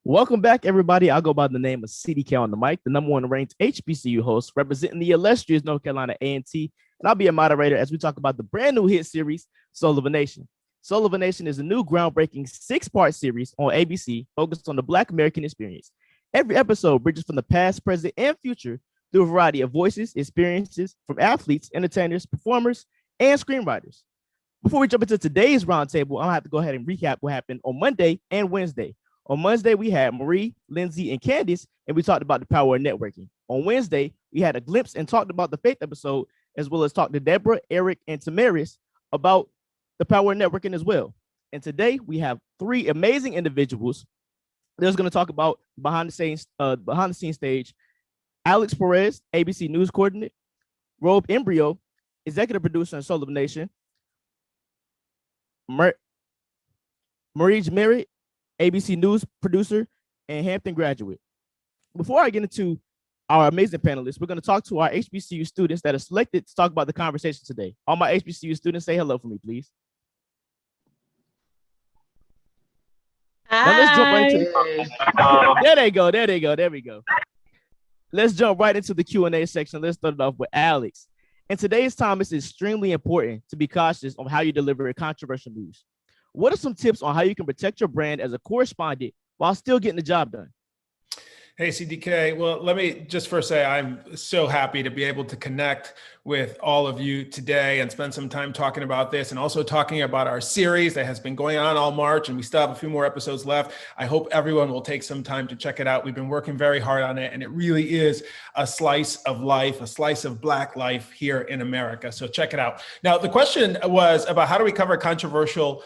Welcome back, everybody. I'll go by the name of CDK on the mic, the number one ranked HBCU host representing the illustrious North Carolina A&T, and I'll be a moderator as we talk about the brand new hit series, Soul of a Nation. Soul of a Nation is a new groundbreaking 6-part series on ABC focused on the Black American experience. Every episode bridges from the past, present, and future through a variety of voices, experiences from athletes, entertainers, performers, and screenwriters. Before we jump into today's roundtable, I'm gonna have to go ahead and recap what happened on Monday and Wednesday. On Monday, we had Marie, Lindsay, and Candace, and we talked about the power of networking. On Wednesday, we had a glimpse and talked about the faith episode, as well as talked to Deborah, Eric, and Tamaris about the power of networking as well. And today, we have 3 amazing individuals that's going to talk about behind the scenes stage. Alex Perez, ABC News Coordinator, Robe Embryo, Executive Producer and Soul of a Nation, Marie Merritt, ABC News producer, and Hampton graduate. Before I get into our amazing panelists, we're going to talk to our HBCU students that are selected to talk about the conversation today. All my HBCU students, say hello for me, please. Hi. Now let's jump right into there we go. Let's jump right into the Q&A section. Let's start it off with Alex. In today's time, it's extremely important to be cautious on how you deliver controversial news. What are some tips on how you can protect your brand as a correspondent while still getting the job done? Hey, CDK. Well, let me just first say I'm so happy to be able to connect with all of you today and spend some time talking about this and also talking about our series that has been going on all March, and we still have a few more episodes left. I hope everyone will take some time to check it out. We've been working very hard on it, and it really is a slice of life, a slice of Black life here in America. So check it out. Now, the question was about how do we cover controversial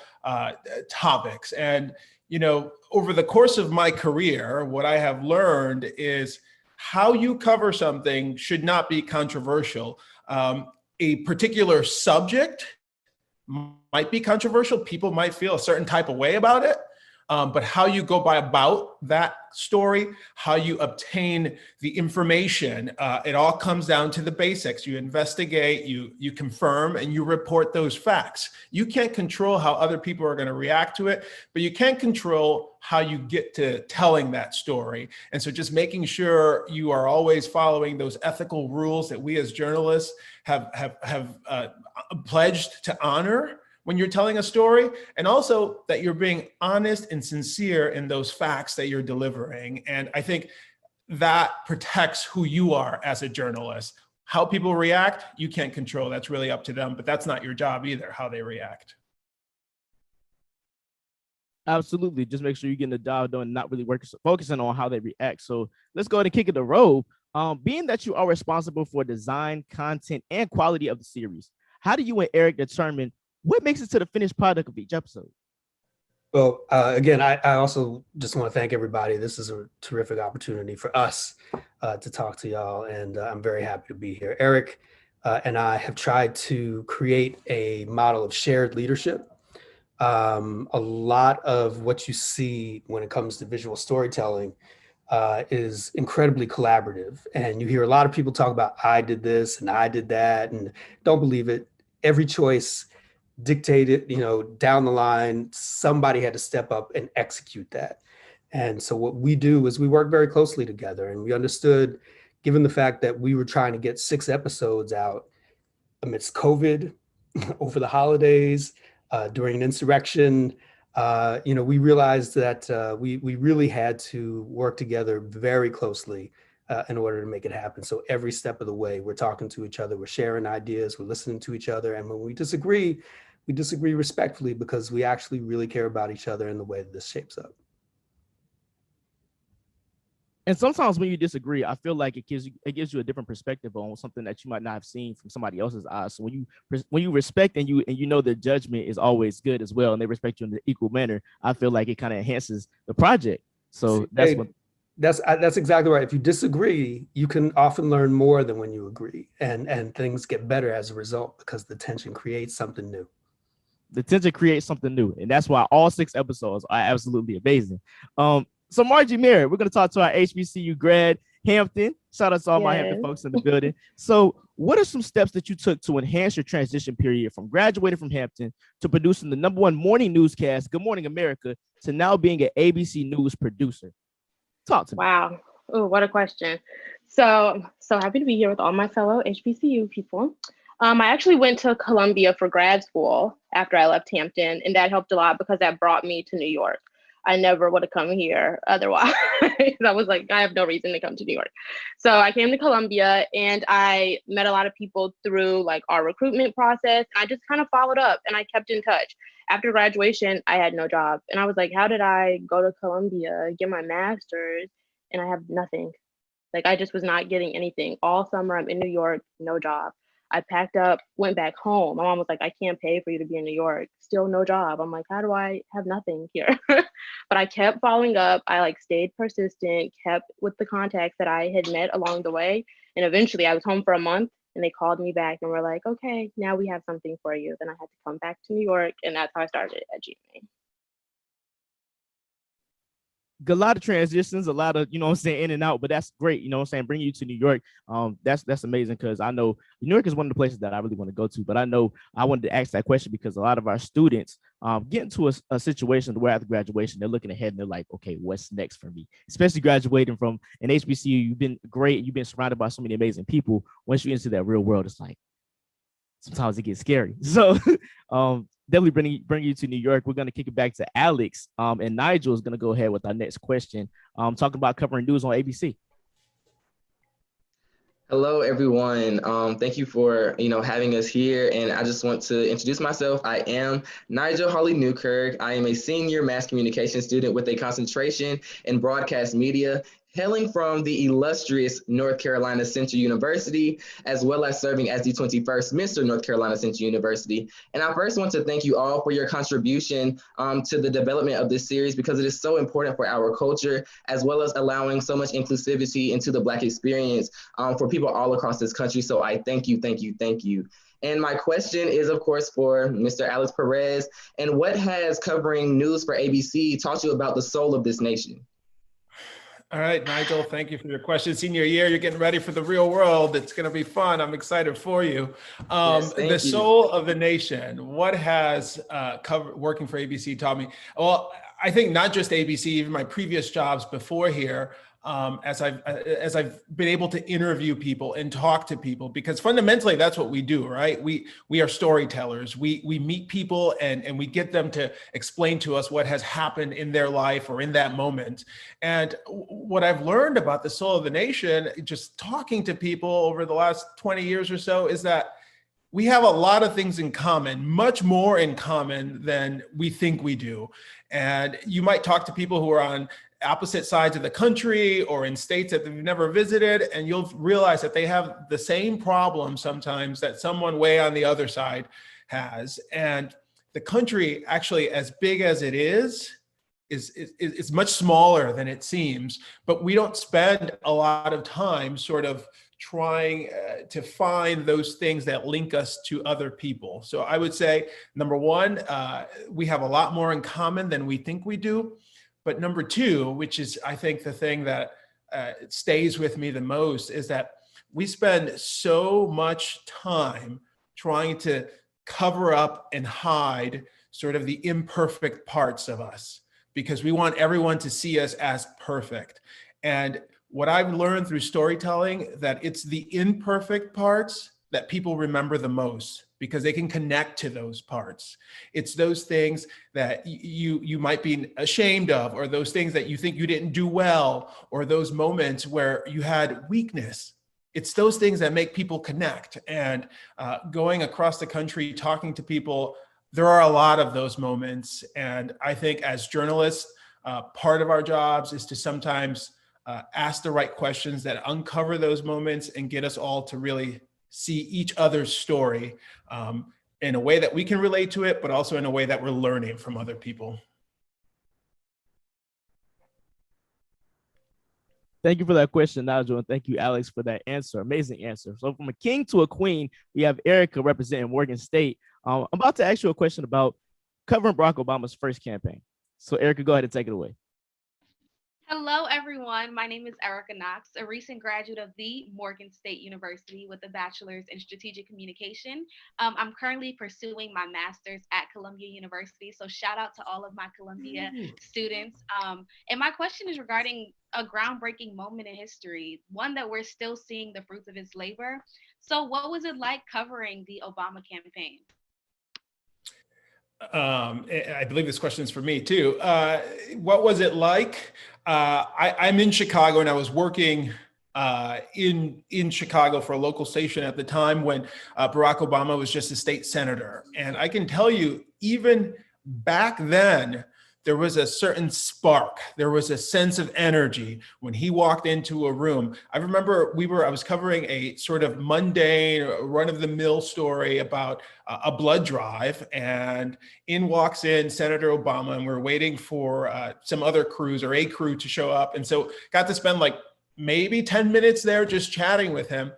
topics? And you know, over the course of my career, what I have learned is how you cover something should not be controversial. A particular subject might be controversial. People might feel a certain type of way about it. But how you go about that story, how you obtain the information, it all comes down to the basics. You investigate, you confirm, and you report those facts. You can't control how other people are going to react to it, but you can control how you get to telling that story. And so just making sure you are always following those ethical rules that we as journalists have pledged to honor when you're telling a story, and also that you're being honest and sincere in those facts that you're delivering. And I think that protects who you are as a journalist. How people react, you can't control. That's really up to them, but that's not your job either, how they react. Absolutely. Just make sure you're getting the job done and not really focusing on how they react. So let's go ahead and kick it to Robe. Being that you are responsible for design, content, and quality of the series, how do you and Eric determine what makes it to the finished product of each episode? Well, again, I also just want to thank everybody. This is a terrific opportunity for us to talk to y'all, and I'm very happy to be here. Eric and I have tried to create a model of shared leadership. A lot of what you see when it comes to visual storytelling is incredibly collaborative. And you hear a lot of people talk about, I did this and I did that, and don't believe it. Every choice dictated, down the line, somebody had to step up and execute that. And so what we do is we work very closely together, and we understood, given the fact that we were trying to get 6 episodes out amidst COVID, over the holidays, during an insurrection, we realized that we really had to work together very closely in order to make it happen. So every step of the way, we're talking to each other, we're sharing ideas, we're listening to each other. And when we disagree respectfully, because we actually really care about each other in the way that this shapes up. And sometimes when you disagree, I feel like it gives you a different perspective on something that you might not have seen from somebody else's eyes. So when you respect and you know their judgment is always good as well, and they respect you in the equal manner, I feel like it kind of enhances the project. So that's exactly right. If you disagree, you can often learn more than when you agree, and things get better as a result, because the tension creates something new. And that's why all 6 episodes are absolutely amazing. So Margie Merritt, we're going to talk to our HBCU grad, Hampton. Shout out to all my Hampton folks in the building. So what are some steps that you took to enhance your transition period from graduating from Hampton to producing the #1 morning newscast, Good Morning America, to now being an ABC News producer? Talk to me. Wow. Oh, what a question. So happy to be here with all my fellow HBCU people. I actually went to Columbia for grad school after I left Hampton, and that helped a lot because that brought me to New York. I never would have come here otherwise. I was like, I have no reason to come to New York. So I came to Columbia and I met a lot of people through like our recruitment process. I just kind of followed up and I kept in touch. After graduation, I had no job. And I was like, how did I go to Columbia, get my master's, and I have nothing? Like I just was not getting anything. All summer I'm in New York, no job. I packed up, went back home. My mom was like, I can't pay for you to be in New York. Still no job. I'm like, how do I have nothing here? But I kept following up. I like stayed persistent, kept with the contacts that I had met along the way. And eventually I was home for a month and they called me back and were like, okay, now we have something for you. Then I had to come back to New York and that's how I started at GMA. A lot of transitions, a lot of, you know what I'm saying, in and out, but that's great. You know what I'm saying? Bringing you to New York. That's amazing because I know New York is one of the places that I really want to go to, but I know I wanted to ask that question because a lot of our students get into a situation where after graduation, they're looking ahead and they're like, okay, what's next for me? Especially graduating from an HBCU, you've been great. You've been surrounded by so many amazing people. Once you enter that real world, it's like, sometimes it gets scary. So definitely bring you to New York. We're going to kick it back to Alex, and Nigel is going to go ahead with our next question, talking about covering news on ABC. Hello, everyone. Thank you for having us here. And I just want to introduce myself. I am Nigel Hawley Newkirk. I am a senior mass communication student with a concentration in broadcast media, hailing from the illustrious North Carolina Central University, as well as serving as the 21st Mr. North Carolina Central University. And I first want to thank you all for your contribution to the development of this series because it is so important for our culture, as well as allowing so much inclusivity into the Black experience for people all across this country. So I thank you, thank you, thank you. And my question is, of course, for Mr. Alex Perez. And what has covering news for ABC taught you about the soul of this nation? All right, Nigel, thank you for your question. Senior year, you're getting ready for the real world. It's going to be fun. I'm excited for you. Yes, the soul of the nation, what has working for ABC taught me? Well, I think not just ABC, even my previous jobs before here, as I've been able to interview people and talk to people, because fundamentally that's what we do, right? We are storytellers. We meet people and we get them to explain to us what has happened in their life or in that moment. And what I've learned about the soul of the nation, just talking to people over the last 20 years or so, is that we have a lot of things in common, much more in common than we think we do. And you might talk to people who are on opposite sides of the country or in states that they've never visited, and you'll realize that they have the same problem sometimes that someone way on the other side has. And the country, actually, as big as it is much smaller than it seems, but we don't spend a lot of time sort of trying to find those things that link us to other people. So I would say, number one, we have a lot more in common than we think we do. But number two, which is, I think, the thing that stays with me the most, is that we spend so much time trying to cover up and hide sort of the imperfect parts of us because we want everyone to see us as perfect. And what I've learned through storytelling, that it's the imperfect parts that people remember the most because they can connect to those parts. It's those things that you might be ashamed of, or those things that you think you didn't do well, or those moments where you had weakness. It's those things that make people connect. And going across the country, talking to people, there are a lot of those moments. And I think as journalists, part of our jobs is to sometimes ask the right questions that uncover those moments and get us all to really see each other's story in a way that we can relate to it, but also in a way that we're learning from other people. Thank you for that question, Nigel, and thank you, Alex, for that answer. Amazing answer. So from a king to a queen, we have Erica representing Morgan State. I'm about to ask you a question about covering Barack Obama's first campaign. So Erica, go ahead and take it away. Hello, everyone. My name is Erica Knox, a recent graduate of the Morgan State University with a bachelor's in strategic communication. I'm currently pursuing my master's at Columbia University. So, shout out to all of my Columbia students. And my question is regarding a groundbreaking moment in history, one that we're still seeing the fruits of its labor. So, what was it like covering the Obama campaign? I believe this question is for me too. What was it like? I'm in Chicago, and I was working in Chicago for a local station at the time when Barack Obama was just a state senator. And I can tell you, even back then, there was a certain spark. There was a sense of energy when he walked into a room. I remember I was covering a sort of mundane, run-of-the-mill story about a blood drive, and in walks in Senator Obama, and we're waiting for some other crews or a crew to show up. And so got to spend like maybe 10 minutes there just chatting with him.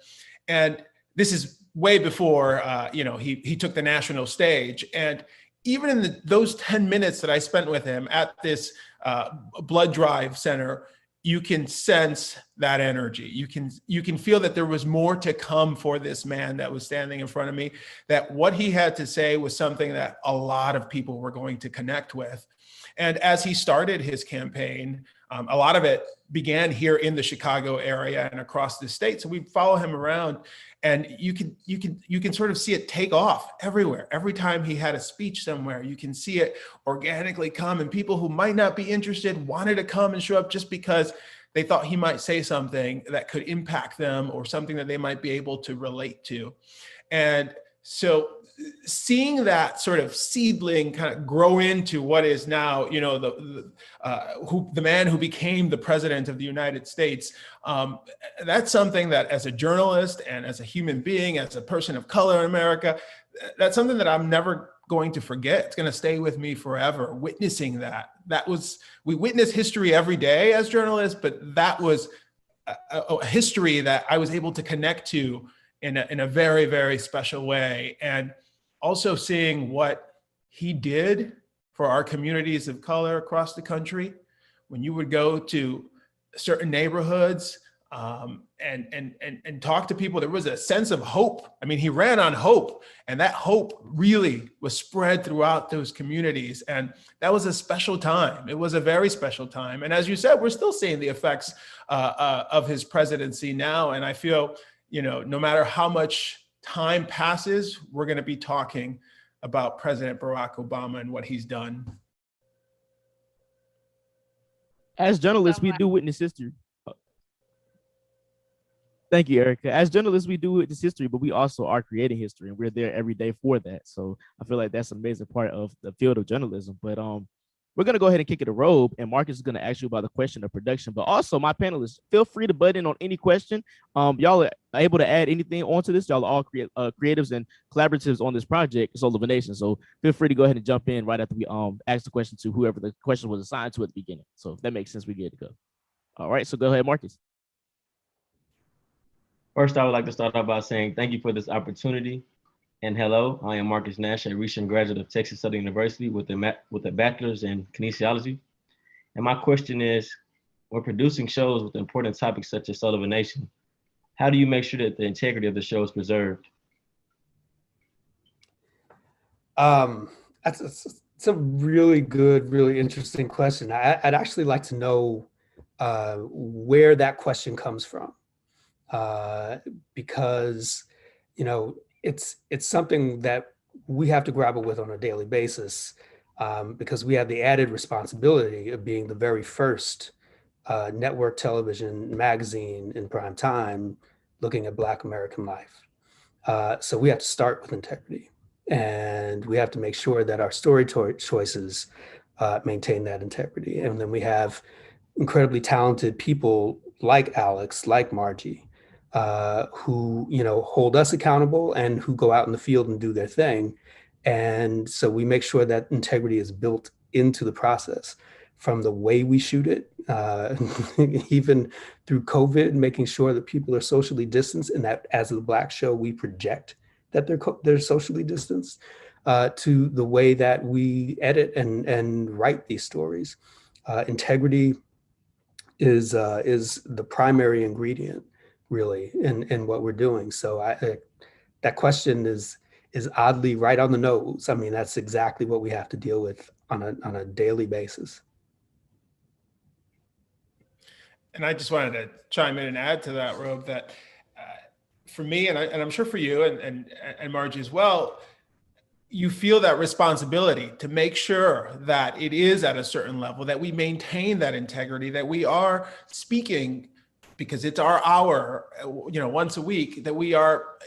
And this is way before, he took the national stage. And even in those 10 minutes that I spent with him at this blood drive center, you can sense that energy. You can feel that there was more to come for this man that was standing in front of me, that what he had to say was something that a lot of people were going to connect with. And as he started his campaign, a lot of it began here in the Chicago area and across the state. So we follow him around, and you can sort of see it take off everywhere. Every time he had a speech somewhere, you can see it organically come, and people who might not be interested wanted to come and show up just because they thought he might say something that could impact them or something that they might be able to relate to. And so seeing that sort of seedling kind of grow into what is now, the man who became the president of the United States, that's something that, as a journalist and as a human being, as a person of color in America, that's something that I'm never going to forget. It's going to stay with me forever. Witnessing we witness history every day as journalists, but that was a history that I was able to connect to in a very, very special way. And also seeing what he did for our communities of color across the country. When you would go to certain neighborhoods and talk to people, there was a sense of hope. I mean, he ran on hope, and that hope really was spread throughout those communities. And that was a special time. It was a very special time. And as you said, we're still seeing the effects of his presidency now. And I feel, no matter how much time passes, we're going to be talking about President Barack Obama and what he's done. As journalists, we do witness history. Thank you, Erica. As journalists, we do witness history, but we also are creating history, and we're there every day for that. So I feel like that's an amazing part of the field of journalism. But we're going to go ahead and kick it a robe, and Marcus is going to ask you about the question of production. But also, my panelists, feel free to butt in on any question. Y'all are able to add anything onto this. Y'all are all creatives and collaboratives on this project, Soul of a Nation. So feel free to go ahead and jump in right after we ask the question to whoever the question was assigned to at the beginning. So if that makes sense, we get to go. All right, so go ahead, Marcus. First, I would like to start off by saying thank you for this opportunity. And hello, I am Marcus Nash, a recent graduate of Texas Southern University with a bachelor's in kinesiology. And my question is, when producing shows with important topics such as Soul of a Nation, how do you make sure that the integrity of the show is preserved? It's a really good, really interesting question. I'd actually like to know where that question comes from, because, it's something that we have to grapple with on a daily basis, because we have the added responsibility of being the very first network television magazine in prime time looking at Black American life. So we have to start with integrity, and we have to make sure that our story choices maintain that integrity. And then we have incredibly talented people like Alex, like Margie, who hold us accountable and who go out in the field and do their thing. And so we make sure that integrity is built into the process, from the way we shoot it, even through COVID, making sure that people are socially distanced, and that as a Black show, we project that they're socially distanced, to the way that we edit and write these stories. Integrity is the primary ingredient, really, in what we're doing. So that question is oddly right on the nose. I mean, that's exactly what we have to deal with on a daily basis. And I just wanted to chime in and add to that, Rob, that for me, and I'm sure for you and Margie as well, you feel that responsibility to make sure that it is at a certain level, that we maintain that integrity, that we are speaking because it's our hour, once a week, that we are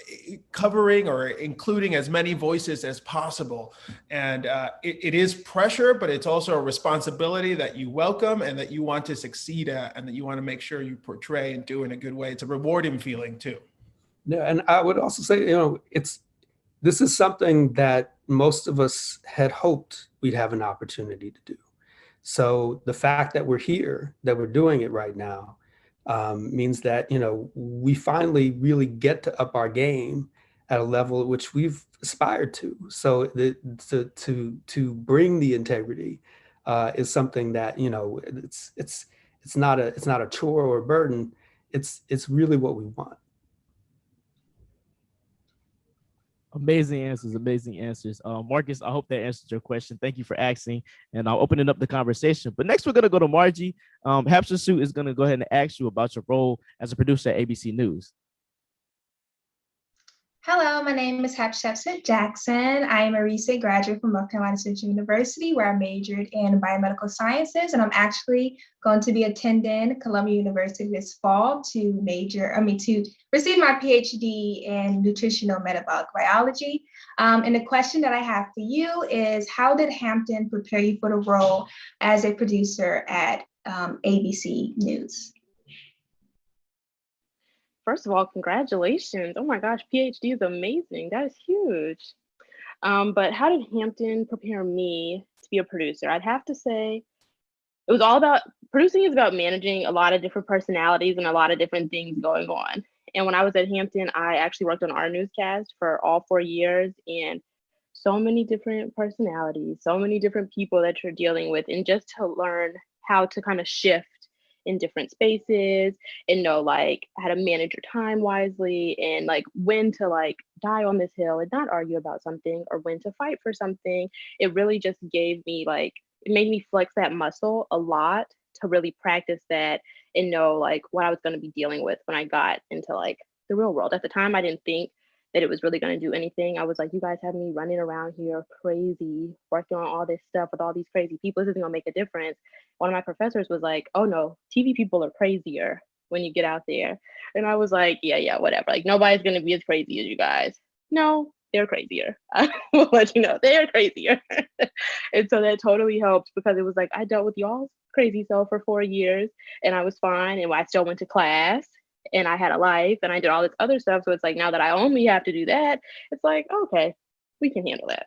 covering or including as many voices as possible. And it is pressure, but it's also a responsibility that you welcome and that you want to succeed at, and that you want to make sure you portray and do in a good way. It's a rewarding feeling too. Yeah, and I would also say, this is something that most of us had hoped we'd have an opportunity to do. So the fact that we're here, that we're doing it right now, means that, we finally really get to up our game at a level at which we've aspired to. So to bring the integrity is something that, it's not a chore or a burden. It's really what we want. Amazing answers. Marcus, I hope that answers your question. Thank you for asking, and I'll open up the conversation. But next, we're going to go to Margie. Hatshepsut is going to go ahead and ask you about your role as a producer at ABC News. Hello, my name is Hatshepsut Jackson. I am a recent graduate from North Carolina Central University, where I majored in biomedical sciences, and I'm actually going to be attending Columbia University this fall to receive my PhD in nutritional metabolic biology. And the question that I have for you is, how did Hampton prepare you for the role as a producer at ABC News? First of all, congratulations. Oh my gosh, PhD is amazing. That is huge. But how did Hampton prepare me to be a producer? I'd have to say it was all about, producing is about managing a lot of different personalities and a lot of different things going on. And when I was at Hampton, I actually worked on our newscast for all 4 years, and so many different personalities, so many different people that you're dealing with, and just to learn how to kind of shift in different spaces and know like how to manage your time wisely, and like when to like die on this hill and not argue about something, or when to fight for something. It really just gave me it made me flex that muscle a lot to really practice that and know like what I was going to be dealing with when I got into like the real world. At the time, I didn't think that it was really going to do anything. I was like, you guys have me running around here crazy, working on all this stuff with all these crazy people. This isn't going to make a difference. One of my professors was like, oh no, TV people are crazier when you get out there. And I was like, yeah, whatever. Like nobody's going to be as crazy as you guys. No, they're crazier. I will let you know, they are crazier. And so that totally helped, because it was like, I dealt with y'all's crazy self for 4 years and I was fine. And I still went to class and I had a life and I did all this other stuff. So it's like, now that I only have to do that, it's like, okay, we can handle that.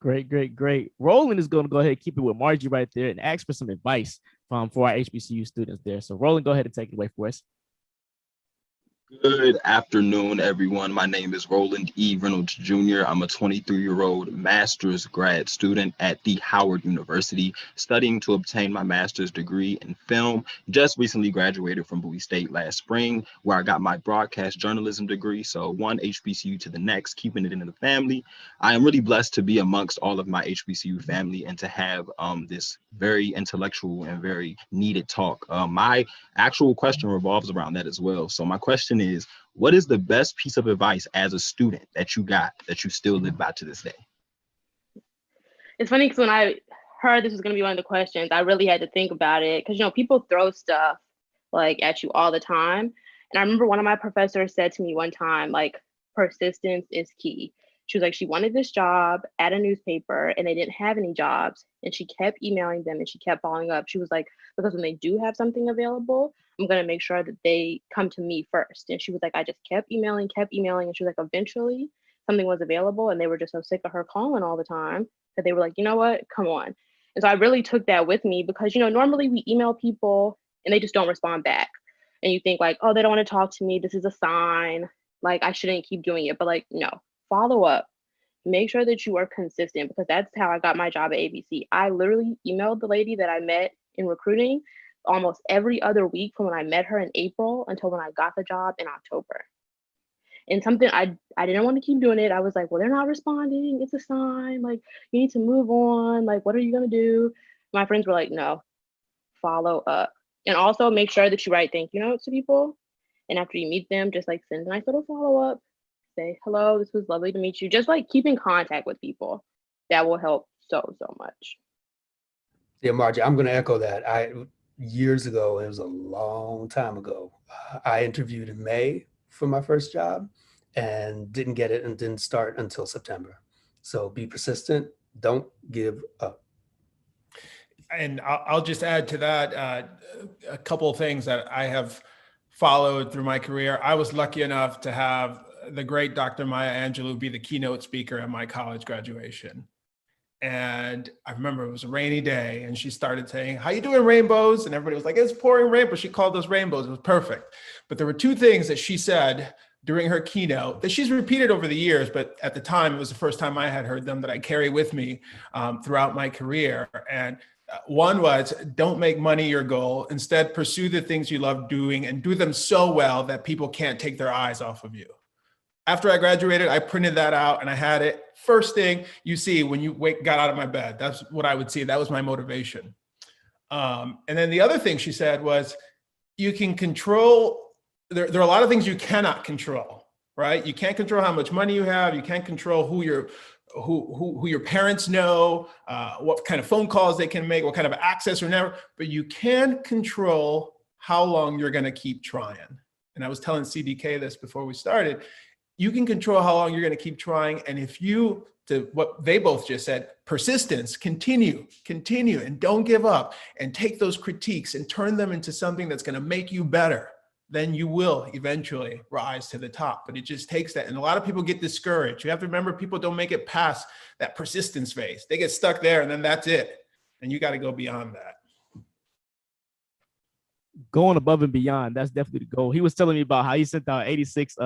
Great. Roland is going to go ahead and keep it with Margie right there and ask for some advice for our HBCU students there. So Roland, go ahead and take it away for us. Good afternoon, everyone. My name is Roland E. Reynolds Jr. I'm a 23-year-old master's grad student at the Howard University, studying to obtain my master's degree in film. Just recently graduated from Bowie State last spring, where I got my broadcast journalism degree. So one HBCU to the next, keeping it in the family. I am really blessed to be amongst all of my HBCU family and to have this very intellectual and very needed talk. My actual question revolves around that as well. So my question is, what is the best piece of advice as a student that you got that you still live by to this day? It's funny because when I heard this was going to be one of the questions, I really had to think about it, because people throw stuff like at you all the time. And I remember one of my professors said to me one time, like, persistence is key. She was like, she wanted this job at a newspaper and they didn't have any jobs. And she kept emailing them and she kept following up. She was like, because when they do have something available, I'm going to make sure that they come to me first. And she was like, I just kept emailing. And she was like, eventually something was available. And they were just so sick of her calling all the time that they were like, you know what, come on. And so I really took that with me, because, normally we email people and they just don't respond back. And you think like, oh, they don't want to talk to me. This is a sign. Like, I shouldn't keep doing it. But like, no, follow up. make sure that you are consistent, because that's how I got my job at ABC. I literally emailed the lady that I met in recruiting almost every other week from when I met her in April until when I got the job in October. And something I didn't want to keep doing it. I was like, well, they're not responding. It's a sign. Like, you need to move on. Like, what are you going to do? My friends were like, no, follow up. And also make sure that you write thank you notes to people. And after you meet them, just like send a nice little follow up. Say, hello, this was lovely to meet you. Just like keep in contact with people. That will help so much. Yeah, Margie, I'm going to echo that. Years ago, it was a long time ago, I interviewed in May for my first job and didn't get it and didn't start until September. So be persistent, don't give up. And I'll just add to that a couple of things that I have followed through my career. I was lucky enough to have the great Dr. Maya Angelou be the keynote speaker at my college graduation. And I remember it was a rainy day and she started saying, how you doing, rainbows? And everybody was like, it's pouring rain, but she called those rainbows. It was perfect. But there were two things that she said during her keynote that she's repeated over the years, but at the time, it was the first time I had heard them, that I carry with me throughout my career. And one was, don't make money your goal. Instead, pursue the things you love doing and do them so well that people can't take their eyes off of you. After I graduated, I printed that out and I had it. First thing you see when you got out of my bed, that's what I would see. That was my motivation. And then the other thing she said was, you can control, there are a lot of things you cannot control, right? You can't control how much money you have. You can't control who your parents know, what kind of phone calls they can make, what kind of access or never, but you can control how long you're gonna keep trying. And I was telling CDK this before we started. You can control how long you're going to keep trying. And if you, to what they both just said, persistence, continue, and don't give up, and take those critiques and turn them into something that's going to make you better, then you will eventually rise to the top. But it just takes that. And a lot of people get discouraged. You have to remember, people don't make it past that persistence phase. They get stuck there and then that's it. And you got to go beyond that. Going above and beyond, that's definitely the goal. He was telling me about how he sent out 86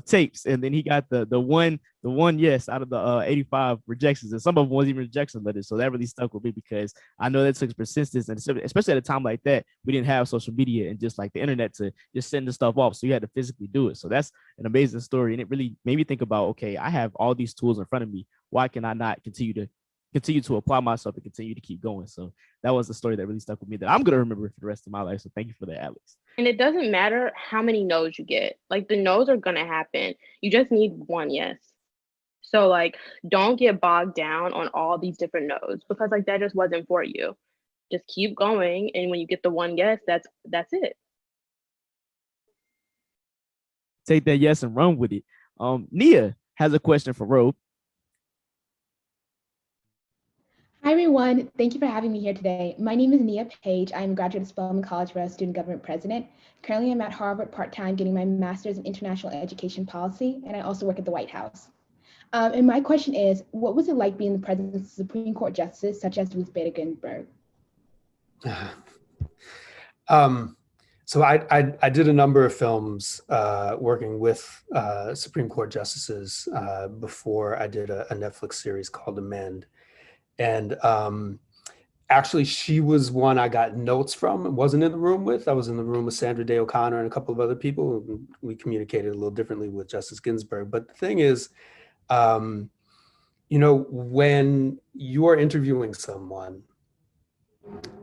tapes, and then he got the one yes out of the 85 rejections, and some of them wasn't even rejection letters. So that really stuck with me, because I know that took persistence, and especially at a time like that, we didn't have social media and just like the internet to just send the stuff off, so you had to physically do it. So that's an amazing story, and it really made me think about, okay, I have all these tools in front of me. Why can I not continue to apply myself and continue to keep going? So that was the story that really stuck with me, that I'm going to remember for the rest of my life. So thank you for that, Alex. And it doesn't matter how many no's you get. Like, the no's are going to happen. You just need one yes. So like, don't get bogged down on all these different no's, because like that just wasn't for you. Just keep going. And when you get the one yes, that's it. Take that yes and run with it. Nia has a question for Robe. Hi, everyone. Thank you for having me here today. My name is Nia Page. I'm a graduate of Spelman College where I was student government president. Currently, I'm at Harvard part-time getting my master's in international education policy, and I also work at the White House. And my question is, what was it like being the presence of Supreme Court justices such as Ruth Bader Ginsburg? So I did a number of films working with Supreme Court justices before I did a Netflix series called Amend. And actually, she was one I got notes from, wasn't in the room with. I was in the room with Sandra Day O'Connor and a couple of other people. We communicated a little differently with Justice Ginsburg. But the thing is, you know, when you are interviewing someone,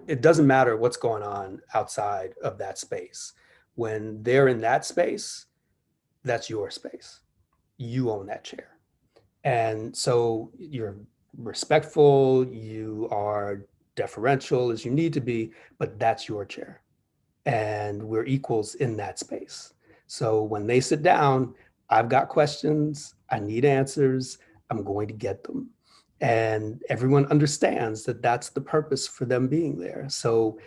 it doesn't matter what's going on outside of that space. When they're in that space, that's your space. You own that chair. And so you're respectful, you are deferential as you need to be, but that's your chair. And we're equals in that space. So when they sit down, I've got questions, I need answers, I'm going to get them. And everyone understands that that's the purpose for them being there. So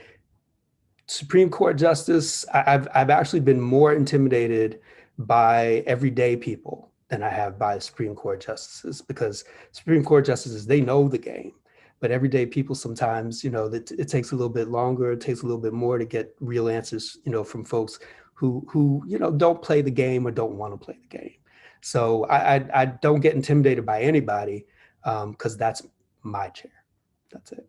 Supreme Court justice, I've actually been more intimidated by everyday people than I have by Supreme Court justices, because Supreme Court justices, they know the game, but everyday people sometimes, you know, it takes a little bit longer, it takes a little bit more to get real answers, you know, from folks who you know, don't play the game or don't want to play the game. So I don't get intimidated by anybody because that's my chair. That's it.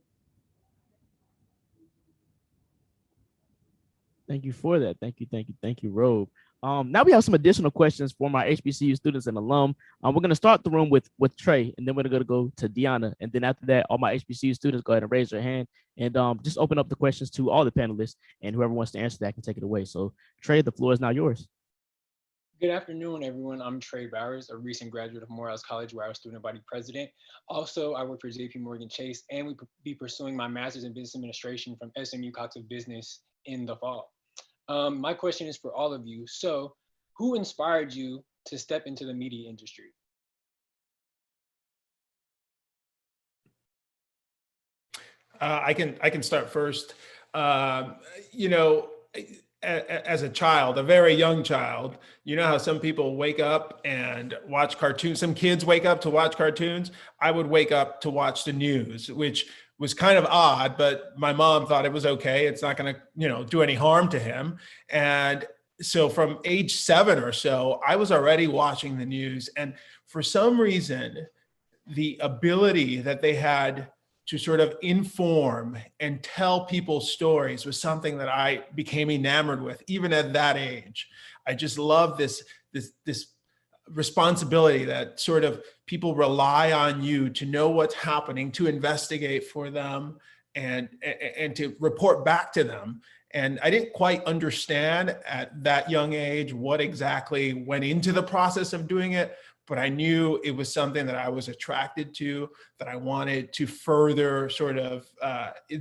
Thank you for that. Thank you, Robe. Now we have some additional questions for my HBCU students and alum. We're going to start the room with Trey, and then we're going to go to Deanna. And then after that, all my HBCU students, go ahead and raise their hand and just open up the questions to all the panelists, and whoever wants to answer that can take it away. So Trey, the floor is now yours. Good afternoon, everyone. I'm Trey Bowers, a recent graduate of Morehouse College, where I was student body president. Also, I work for JP Morgan Chase, and we be pursuing my master's in business administration from SMU Cox of Business in the fall. My question is for all of you. So, who inspired you to step into the media industry? I can start first. You know, as a child, a very young child, you know how some people wake up and watch cartoons, some kids wake up to watch cartoons. I would wake up to watch the news, which was kind of odd, but my mom thought it was okay. It's not going to, you know, do any harm to him. And so from age 7 or so, I was already watching the news. And for some reason, the ability that they had to sort of inform and tell people stories was something that I became enamored with, even at that age. I just love this responsibility that sort of people rely on you to know what's happening, to investigate for them and to report back to them. And I didn't quite understand at that young age what exactly went into the process of doing it, but I knew it was something that I was attracted to, that I wanted to further sort of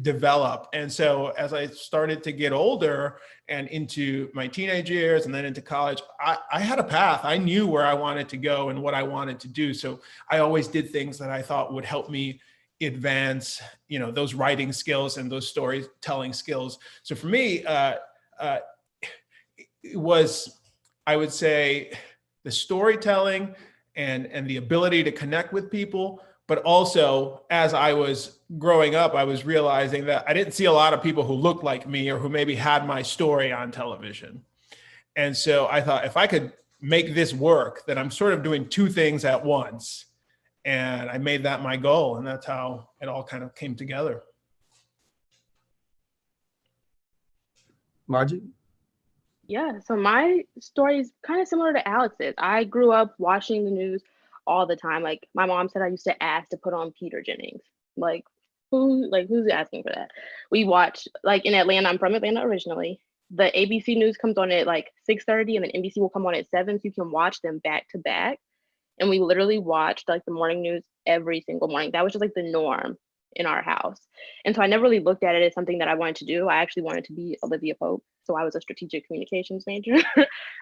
develop. And so as I started to get older and into my teenage years and then into college, I had a path. I knew where I wanted to go and what I wanted to do. So I always did things that I thought would help me advance, you know, those writing skills and those storytelling skills. So for me, it was, I would say, the storytelling and the ability to connect with people. But also, as I was growing up, I was realizing that I didn't see a lot of people who looked like me or who maybe had my story on television. And so I thought, if I could make this work, then I'm sort of doing two things at once. And I made that my goal. And that's how it all kind of came together. Margie? Yeah, so my story is kind of similar to Alex's. I grew up watching the news all the time. Like my mom said, I used to ask to put on Peter Jennings. Who's asking for that? We watch, like in Atlanta, I'm from Atlanta originally. The ABC News comes on at like 6:30 and then NBC will come on at 7, so you can watch them back to back. And we literally watched like the morning news every single morning. That was just like the norm in our house. And so I never really looked at it as something that I wanted to do. I actually wanted to be Olivia Pope. So I was a strategic communications major.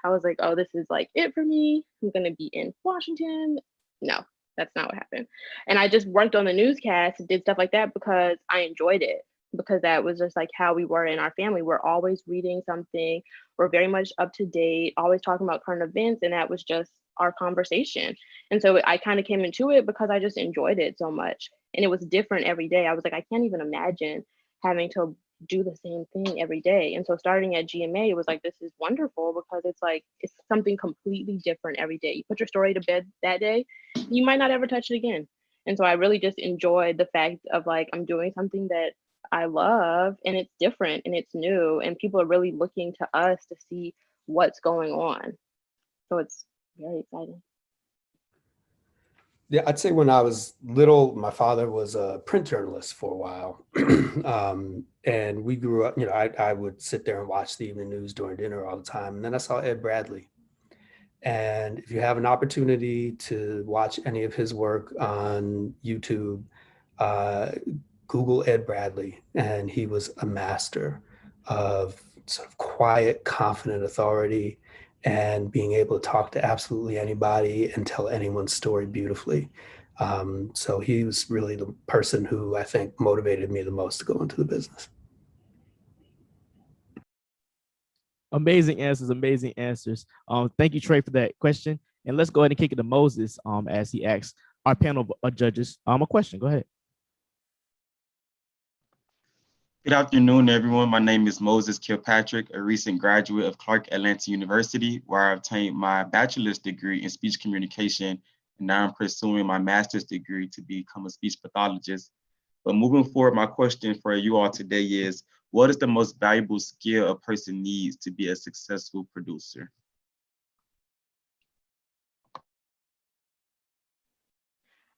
I was like, oh, this is like it for me. I'm going to be in Washington. No, that's not what happened. And I just worked on the newscast and did stuff like that because I enjoyed it, because that was just like how we were in our family. We're always reading something. We're very much up to date, always talking about current events. And that was just our conversation. And so I kind of came into it because I just enjoyed it so much. And it was different every day. I was like, I can't even imagine having to do the same thing every day. And so starting at GMA, it was like, this is wonderful because it's like, it's something completely different every day. You put your story to bed that day, you might not ever touch it again. And so I really just enjoyed the fact of like, I'm doing something that I love and it's different and it's new and people are really looking to us to see what's going on. So it's very exciting. Yeah, I'd say when I was little, my father was a print journalist for a while. And we grew up, you know, I would sit there and watch the evening news during dinner all the time. And then I saw Ed Bradley. And if you have an opportunity to watch any of his work on YouTube, Google Ed Bradley. And he was a master of sort of quiet, confident authority and being able to talk to absolutely anybody and tell anyone's story beautifully. So he was really the person who I think motivated me the most to go into the business. Amazing answers, amazing answers. Thank you, Trey, for that question. And let's go ahead and kick it to Moses as he asks our panel of judges a question. Go ahead. Good afternoon, everyone. My name is Moses Kilpatrick, a recent graduate of Clark Atlanta University, where I obtained my bachelor's degree in speech communication, and now I'm pursuing my master's degree to become a speech pathologist. But moving forward, my question for you all today is, what is the most valuable skill a person needs to be a successful producer?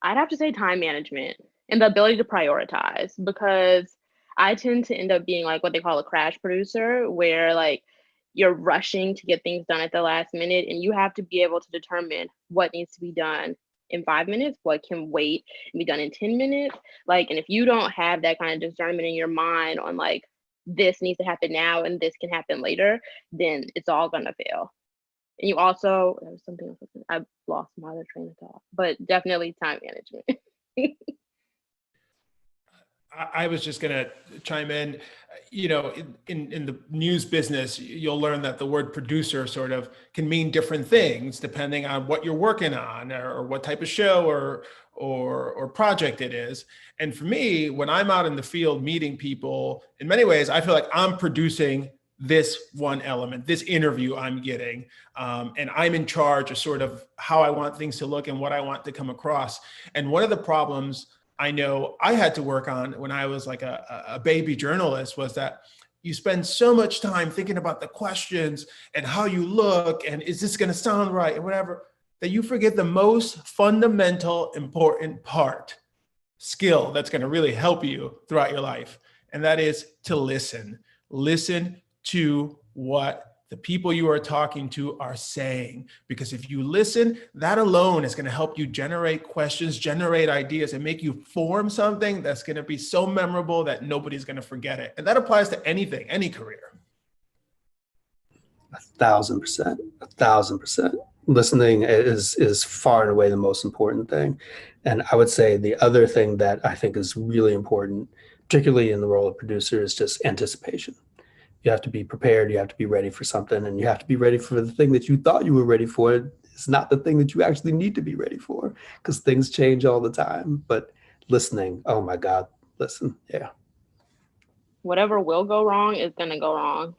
I'd have to say time management and the ability to prioritize, because I tend to end up being like what they call a crash producer, where like you're rushing to get things done at the last minute, and you have to be able to determine what needs to be done in 5 minutes, what can wait and be done in 10 minutes. Like, and if you don't have that kind of discernment in your mind on like, this needs to happen now and this can happen later, then it's all gonna fail. And you also, there was something else, I lost my other train of thought, but definitely time management. I was just going to chime in. You know, in the news business, you'll learn that the word producer sort of can mean different things depending on what you're working on or what type of show or project it is. And for me, when I'm out in the field meeting people, in many ways, I feel like I'm producing this one element, this interview I'm getting, and I'm in charge of sort of how I want things to look and what I want to come across. And one of the problems I know I had to work on when I was like a baby journalist was that you spend so much time thinking about the questions and how you look and is this going to sound right and whatever, that you forget the most fundamental important skill that's going to really help you throughout your life. And that is to listen. Listen to what the people you are talking to are saying, because if you listen, that alone is going to help you generate questions, generate ideas, and make you form something that's going to be so memorable that nobody's going to forget it. And that applies to anything, any career. 1,000%, 1,000%. Listening is far and away the most important thing. And I would say the other thing that I think is really important, particularly in the role of producer, is just anticipation. You have to be prepared, you have to be ready for something, and you have to be ready for the thing that you thought you were ready for. It's not the thing that you actually need to be ready for, because things change all the time. But listening, oh my God, listen, yeah. Whatever will go wrong is gonna go wrong.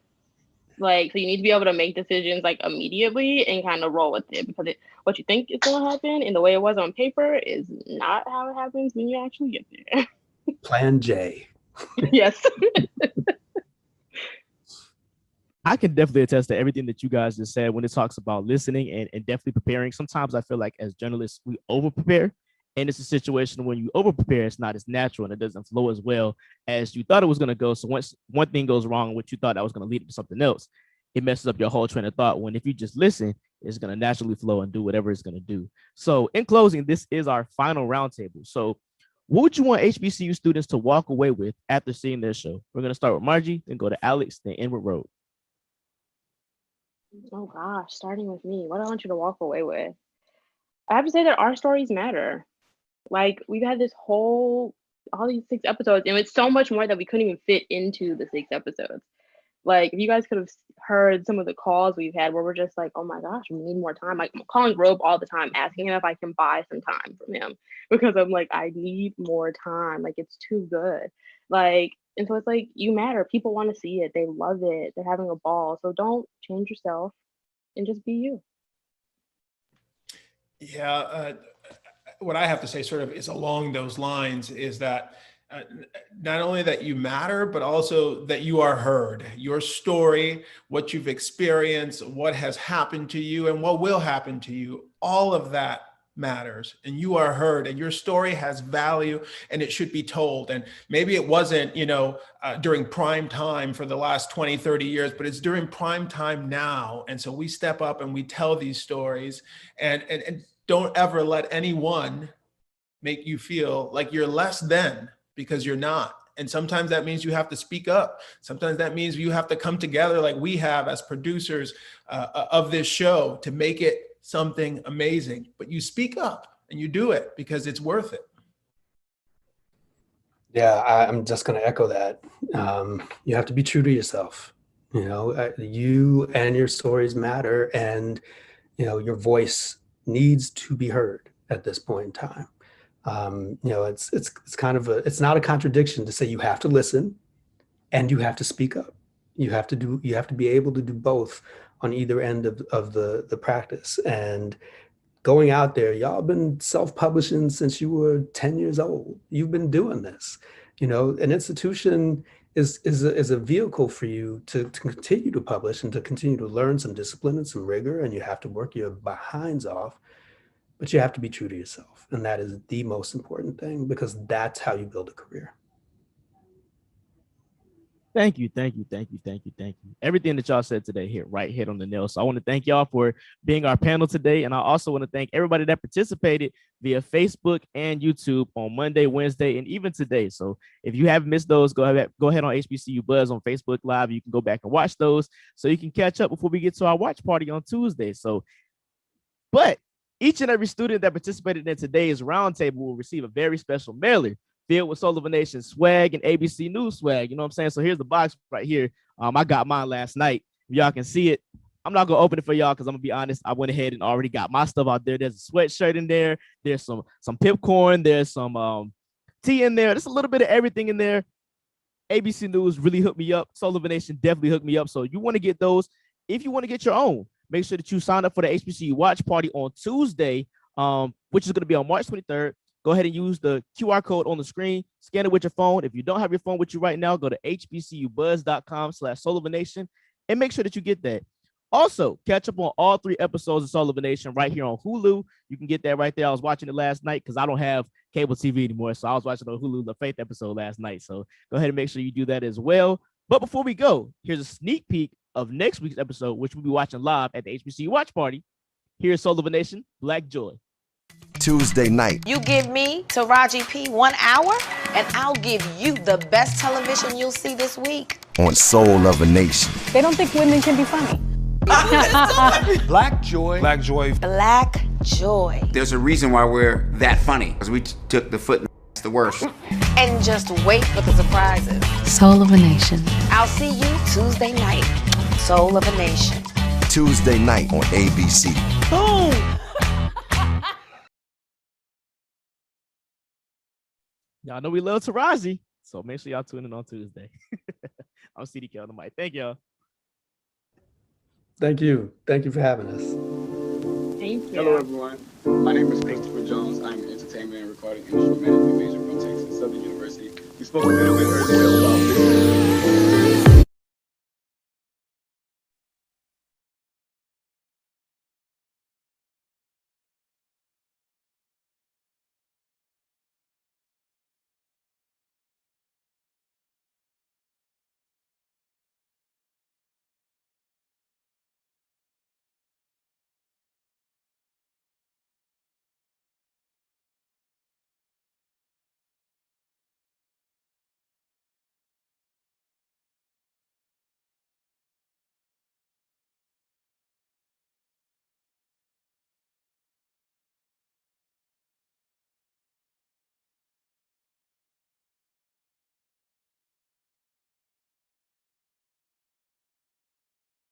Like, so you need to be able to make decisions like immediately and kind of roll with it, because what you think is gonna happen and the way it was on paper is not how it happens when you actually get there. Plan J. Yes. I can definitely attest to everything that you guys just said when it talks about listening and definitely preparing. Sometimes I feel like as journalists, we over prepare, and it's a situation when you over prepare, it's not as natural and it doesn't flow as well as you thought it was going to go. So once one thing goes wrong, what you thought that was going to lead to something else, it messes up your whole train of thought. When if you just listen, it's going to naturally flow and do whatever it's going to do. So in closing, this is our final roundtable. So what would you want HBCU students to walk away with after seeing this show? We're going to start with Margie, then go to Alex, then end with Road. Oh gosh, starting with me, what do I want you to walk away with? I have to say that our stories matter. Like, we've had all these 6 episodes, and it's so much more that we couldn't even fit into the 6 episodes. Like, if you guys could have heard some of the calls we've had where we're just like, oh my gosh, we need more time. Like, I'm calling Robe all the time, asking him if I can buy some time from him, because I'm like, I need more time. Like, it's too good. Like, and so it's like, you matter. People want to see it. They love it. They're having a ball. So don't change yourself and just be you. Yeah. What I have to say sort of is along those lines is that not only that you matter, but also that you are heard. Your story, what you've experienced, what has happened to you, and what will happen to you, all of that matters, and you are heard, and your story has value, and it should be told. And maybe it wasn't, during prime time for the last 20, 30 years, but it's during prime time now. And so we step up and we tell these stories, and don't ever let anyone make you feel like you're less than, because you're not. And sometimes that means you have to speak up. Sometimes that means you have to come together like we have as producers of this show to make it something amazing. But you speak up and you do it because it's worth it. Yeah, I'm just going to echo that. You have to be true to yourself. You and your stories matter, and your voice needs to be heard at this point in time. It's kind of it's not a contradiction to say you have to listen, and you have to speak up. You have to be able to do both on either end of the practice. And going out there, y'all been self-publishing since you were 10 years old. You've been doing this. You know, an institution is a vehicle for you to continue to publish and to continue to learn some discipline and some rigor, and you have to work your behinds off, but you have to be true to yourself. And that is the most important thing, because that's how you build a career. Thank you. Everything that y'all said today hit on the nail. So I want to thank y'all for being our panel today. And I also want to thank everybody that participated via Facebook and YouTube on Monday, Wednesday, and even today. So if you haven't missed those, go ahead on HBCU Buzz on Facebook Live. You can go back and watch those so you can catch up before we get to our watch party on Tuesday. So, but each and every student that participated in today's roundtable will receive a very special mailer filled with Soul of a Nation swag and ABC News swag. You know what I'm saying? So here's the box right here. I got mine last night. If y'all can see it. I'm not gonna open it for y'all because I'm gonna be honest. I went ahead and already got my stuff out there. There's a sweatshirt in there. There's some Pipcorn. There's some tea in there. There's a little bit of everything in there. ABC News really hooked me up. Soul of a Nation definitely hooked me up. So you want to get those. If you want to get your own, make sure that you sign up for the HBCU watch party on Tuesday, which is gonna be on March 23rd. Go ahead and use the QR code on the screen. Scan it with your phone. If you don't have your phone with you right now, go to hbcubuzz.com/Soul of a Nation and make sure that you get that. Also, catch up on all 3 episodes of Soul of a Nation right here on Hulu. You can get that right there. I was watching it last night because I don't have cable TV anymore. So I was watching on Hulu the Faith episode last night. So go ahead and make sure you do that as well. But before we go, here's a sneak peek of next week's episode, which we'll be watching live at the HBCU watch party. Here's Soul of a Nation, Black Joy. Tuesday night. You give me, Taraji P, 1 hour, and I'll give you the best television you'll see this week. On Soul of a Nation. They don't think women can be funny. Black Joy. Black Joy. Black Joy. There's a reason why we're that funny, because we took the foot and the worst. And just wait for the surprises. Soul of a Nation. I'll see you Tuesday night. Soul of a Nation. Tuesday night on ABC. Boom! Y'all know we love Taraji, so make sure y'all tune in on Tuesday. I'm CDK on the mic. Thank y'all. Thank you. Thank you for having us. Thank you. Hello, everyone. My name is Christopher Jones. I'm an entertainment and recording industry management major from Texas Southern University. We spoke a little bit earlier